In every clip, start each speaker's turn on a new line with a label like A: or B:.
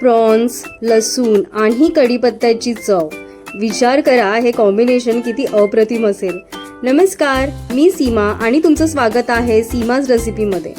A: Prawns, लसूण आणि कढीपत्त्याची चव. विचार करा, हे कॉम्बिनेशन किती अप्रतिम असेल. नमस्कार, मी सीमा आणि तुमचं स्वागत आहे सीमाज रेसिपीमध्ये.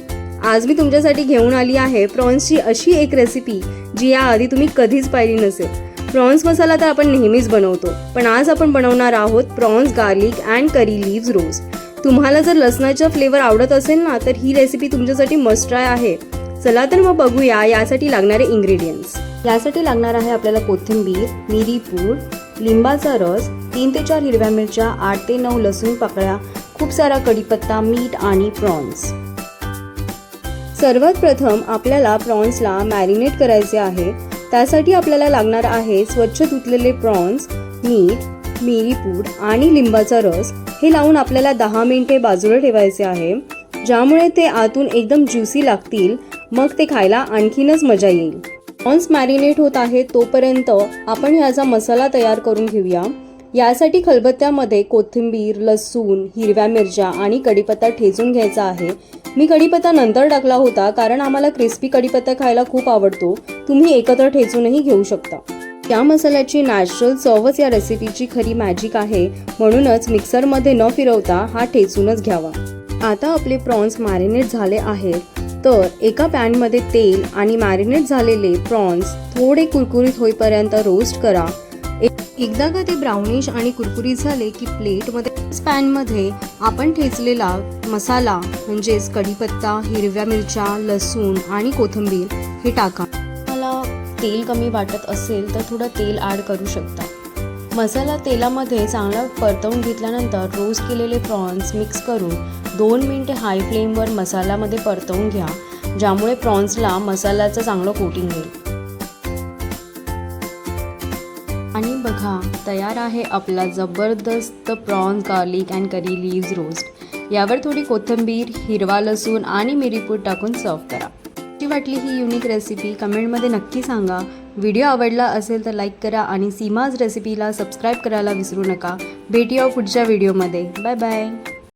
A: आज मी तुमच्यासाठी घेऊन आली आहे प्रॉन्सची अशी एक रेसिपी जी याआधी तुम्ही कधीच पाहिली नसेल. प्रॉन्स मसाला तर आपण नेहमीच बनवतो, पण आज आपण बनवणार आहोत prawns garlic and curry leaves roast. तुम्हाला जर लसणाचा फ्लेवर आवडत असेल ना, तर ही रेसिपी तुमच्यासाठी मस्ट ट्राय आहे. चला तर मग बघूया यासाठी लागणारे इंग्रेडियंट्स. यासाठी लागणार आहे आपल्याला कोथिंबीर, मिरी पूड, लिंबाचा रस, 3 ते 4 हिरव्या मिरच्या, 8 ते 9 लसूण पाकळ्या, खूप सारा कढीपत्ता, मीठ आणि प्रॉन्स. सर्वात प्रथम आपल्याला प्रॉन्सला मॅरिनेट करायचे आहे. त्यासाठी आपल्याला लागणार आहे स्वच्छ धुतलेले प्रॉन्स, मीठ, मिरी पूड आणि लिंबाचा रस. हे लावून आपल्याला 10 मिनिटे बाजूला ठेवायचे आहे, ज्यामुळे ते आतून एकदम ज्युसी लागतील. मग ते खायला आणखीनच मजा येईल. प्रॉन्स मॅरिनेट होत आहे तोपर्यंत आपण ह्याचा मसाला तयार करून घेऊया. यासाठी खलबत्त्यामध्ये कोथिंबीर, लसूण, हिरव्या मिरच्या आणि कढीपत्ता ठेचून घ्यायचा आहे. मी कढीपत्ता नंतर टाकला होता कारण आम्हाला क्रिस्पी कढीपत्ता खायला खूप आवडतो. तुम्ही एकत्र ठेचूनही घेऊ शकता. या मसाल्याची नॅचरल चवच या रेसिपीची खरी मॅजिक आहे, म्हणूनच मिक्सरमध्ये न फिरवता हा ठेचूनच घ्यावा. आता आपले प्रॉन्स मॅरिनेट झाले आहेत, तर एका पॅनमध्ये तेल आणि मॅरिनेट झालेले प्रॉन्स थोडे कुरकुरीत होईपर्यंत रोस्ट करा. एकदा का ते ब्राउनिश आणि कुरकुरीत झाले की प्लेटमध्ये पॅनमध्ये आपण ठेचलेला मसाला म्हणजेच कढीपत्ता, हिरव्या मिरच्या, लसूण आणि कोथिंबीर हे टाका. मला तेल कमी वाटत असेल तर थोडं तेल ॲड करू शकता. मसाला तेलामध्ये चांगला परतवून घेतल्यानंतर रोस्ट केलेले प्रॉन्स मिक्स करून 2 मिनिटे हाय फ्लेमवर मसाल्यामध्ये परतवून घ्या, ज्यामुळे प्रॉन्सला मसाल्याचं चांगलं कोटिंग येईल. आणि बघा, तयार आहे आपला जबरदस्त prawns garlic and curry leaves roast. यावर थोडी कोथिंबीर, हिरवा लसूण आणि मिरीपूड टाकून सर्व करा. कशी वाटली ही युनिक रेसिपी कमेंटमध्ये नक्की सांगा. व्हिडिओ आवडला असेल तर लाईक करा आणि सीमाज रेसिपीला सबस्क्राईब करायला विसरू नका. भेटूया पुढच्या व्हिडिओमध्ये. Bye bye.